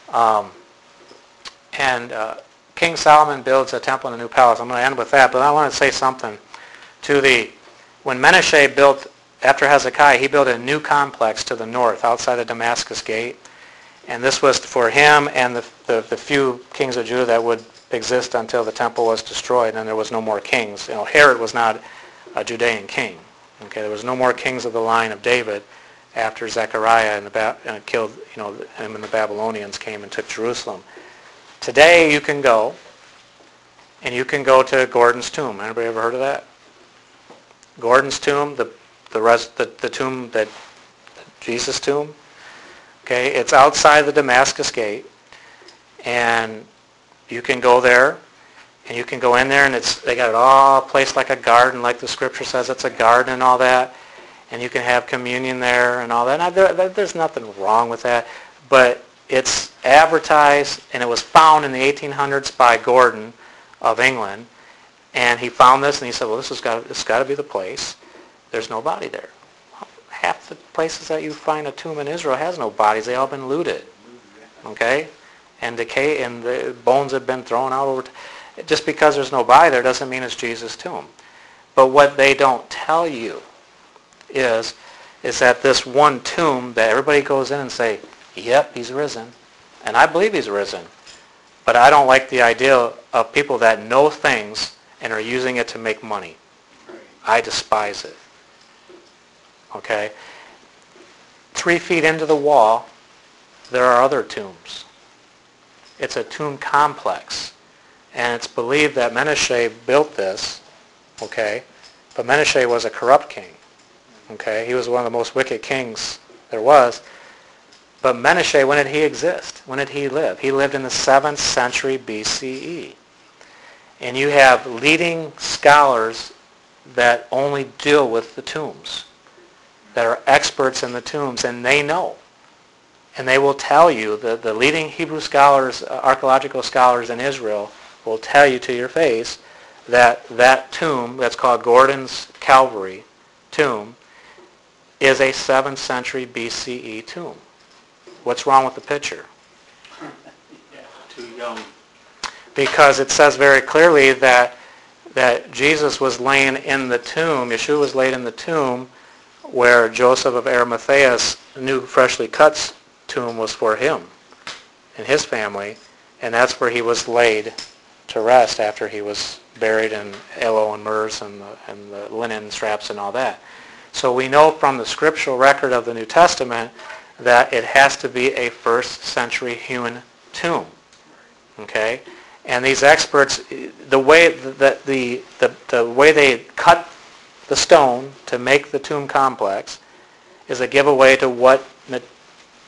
Um, and King Solomon builds a temple and a new palace. I'm going to end with that, but I want to say something to when Menashe built, after Hezekiah, he built a new complex to the north outside the Damascus Gate. And this was for him and the few kings of Judah that would exist until the temple was destroyed and there was no more kings. Herod was not a Judean king. Okay, there was no more kings of the line of David after Zechariah and killed him, and the Babylonians came and took Jerusalem. Today you can go to Gordon's tomb. Anybody ever heard of that? Gordon's tomb, the tomb that Jesus' tomb. Okay, it's outside the Damascus Gate, and you can go there, and you can go in there, and they got it all placed like a garden, like the Scripture says it's a garden and all that, and you can have communion there and all that. Now, there's nothing wrong with that, but it's advertised, and it was found in the 1800s by Gordon of England, and he found this, and he said, well, this has got to be the place. There's no body there. Half the places that you find a tomb in Israel has no bodies. They all been looted. Okay? And decay, and the bones have been thrown out over. Just because there's no body there doesn't mean it's Jesus' tomb. But what they don't tell you is that this one tomb that everybody goes in and say, yep, he's risen. And I believe he's risen. But I don't like the idea of people that know things and are using it to make money. I despise it. Okay? 3 feet into the wall, there are other tombs. It's a tomb complex. And it's believed that Menashe built this, okay? But Menashe was a corrupt king, okay? He was one of the most wicked kings there was. But Menashe, when did he exist? When did he live? He lived in the 7th century BCE. And you have leading scholars that only deal with the tombs, that are experts in the tombs, and they know. And they will tell you, the leading Hebrew scholars, archaeological scholars in Israel, will tell you to your face that tomb, that's called Gordon's Calvary tomb, is a 7th century BCE tomb. What's wrong with the picture? Yeah, too young. Because it says very clearly that Jesus was laying in the tomb, Yeshua was laid in the tomb where Joseph of Arimathea's new freshly cut tomb was for him and his family, and that's where he was laid to rest after he was buried in aloe and myrrhs and the linen straps and all that. So we know from the scriptural record of the New Testament that it has to be a 1st century hewn tomb. Okay? And these experts, the way that the way they cut the stone to make the tomb complex is a giveaway to what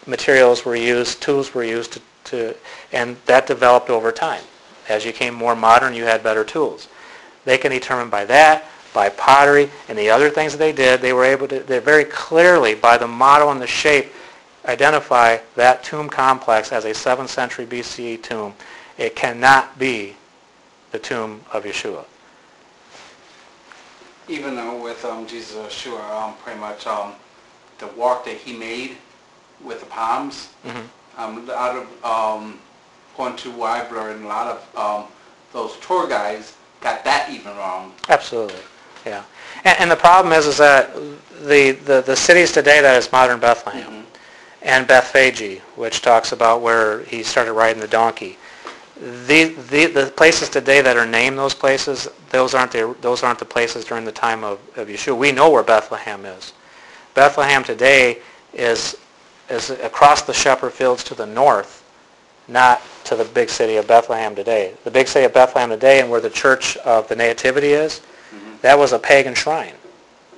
materials were used, tools were used and that developed over time. As you became more modern, you had better tools. They can determine by that, by pottery, and the other things that they did, they were able to, they very clearly, by the model and the shape, identify that tomb complex as a 7th century BCE tomb. It cannot be the tomb of Yeshua. Even though with Jesus Yeshua, pretty much the walk that he made with the palms, out of going to where I've learned, a lot of those tour guides got that even wrong. Absolutely, yeah. And the problem is that the cities today that is modern Bethlehem and Bethphage, which talks about where he started riding the donkey. The places today that are named those places, those aren't the places during the time of Yeshua. We know where Bethlehem is. Bethlehem today is across the shepherd fields to the north, not to the big city of Bethlehem today. The big city of Bethlehem today, and where the Church of the Nativity is, that was a pagan shrine.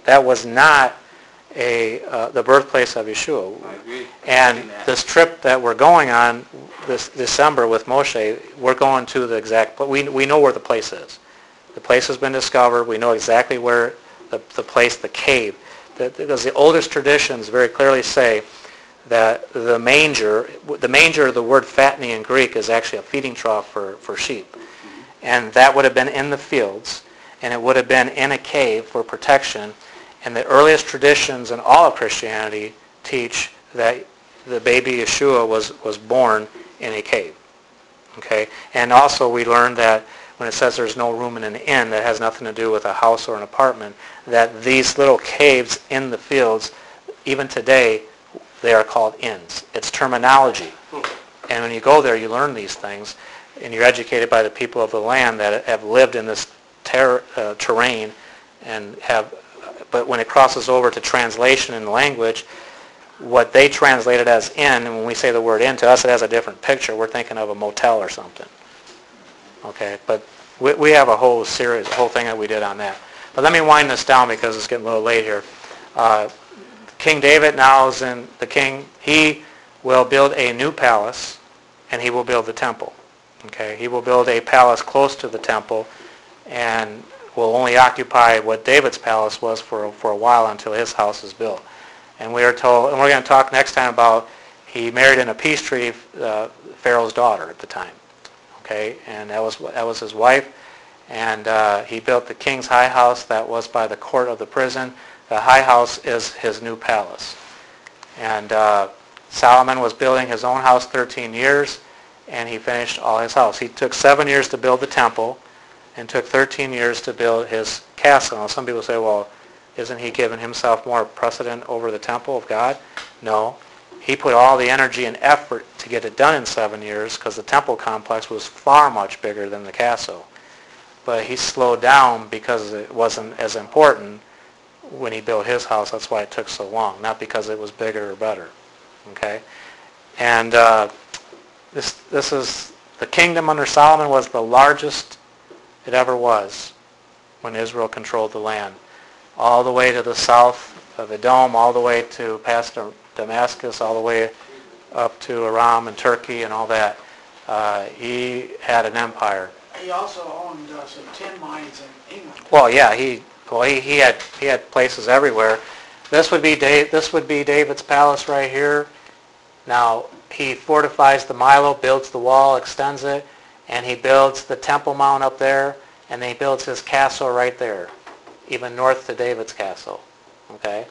That was not the birthplace of Yeshua. I agree. And this trip that we're going on this December with Moshe, we're going to the exact, we know where the place is. The place has been discovered. We know exactly where the place, the cave, because the oldest traditions very clearly say that the manger, the word fattening in Greek is actually a feeding trough for sheep. And that would have been in the fields, and it would have been in a cave for protection. And the earliest traditions in all of Christianity teach that the baby Yeshua was born in a cave. Okay? And also we learned that when it says there's no room in an inn, that has nothing to do with a house or an apartment, that these little caves in the fields, even today, they are called inns. It's terminology. And when you go there, you learn these things, and you're educated by the people of the land that have lived in this terrain and have, but when it crosses over to translation in language, what they translated as inn, and when we say the word inn, to us it has a different picture. We're thinking of a motel or something. Okay, but we have a whole series, a whole thing that we did on that. But let me wind this down because it's getting a little late here. King David now is in the king. He will build a new palace, and he will build the temple. Okay, he will build a palace close to the temple, and will only occupy what David's palace was for a while until his house is built. And we are told, and we're going to talk next time about he married in a peace treaty Pharaoh's daughter at the time. Okay, and that was his wife, and he built the king's high house that was by the court of the prison. The high house is his new palace. And Solomon was building his own house 13 years, and he finished all his house. He took 7 years to build the temple, and took 13 years to build his castle. Now some people say, well, isn't he giving himself more precedent over the temple of God? No. He put all the energy and effort to get it done in 7 years because the temple complex was far much bigger than the castle. But he slowed down because it wasn't as important when he built his house. That's why it took so long, not because it was bigger or better. Okay? And this is, the kingdom under Solomon was the largest it ever was when Israel controlled the land. All the way to the south of Edom, all the way to past Damascus, all the way up to Aram and Turkey and all that. He had an empire. He also owned some tin mines in England. Well, yeah, he had places everywhere. This would be David's palace right here. Now he fortifies the Milo, builds the wall, extends it, and he builds the Temple Mount up there, and then he builds his castle right there, even north to David's castle. Okay?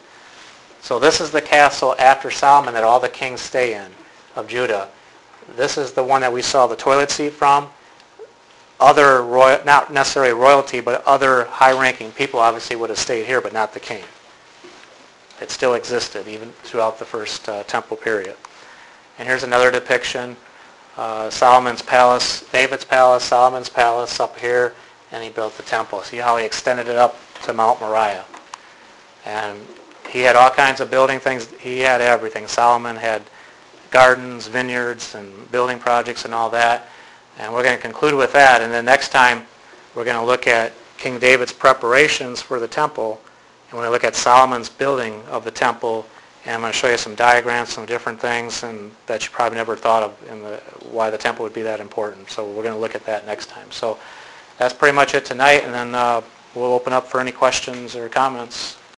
So this is the castle after Solomon that all the kings stay in of Judah. This is the one that we saw the toilet seat from. Other not necessarily royalty, but other high-ranking people obviously would have stayed here, but not the king. It still existed even throughout the first temple period. And here's another depiction. Solomon's palace, David's palace, Solomon's palace up here, and he built the temple. See how he extended it up to Mount Moriah. And he had all kinds of building things. He had everything. Solomon had gardens, vineyards, and building projects and all that. And we're going to conclude with that. And then next time, we're going to look at King David's preparations for the temple. And we're going to look at Solomon's building of the temple. And I'm going to show you some diagrams, some different things, and that you probably never thought of in why the temple would be that important. So we're going to look at that next time. So that's pretty much it tonight. And then we'll open up for any questions or comments.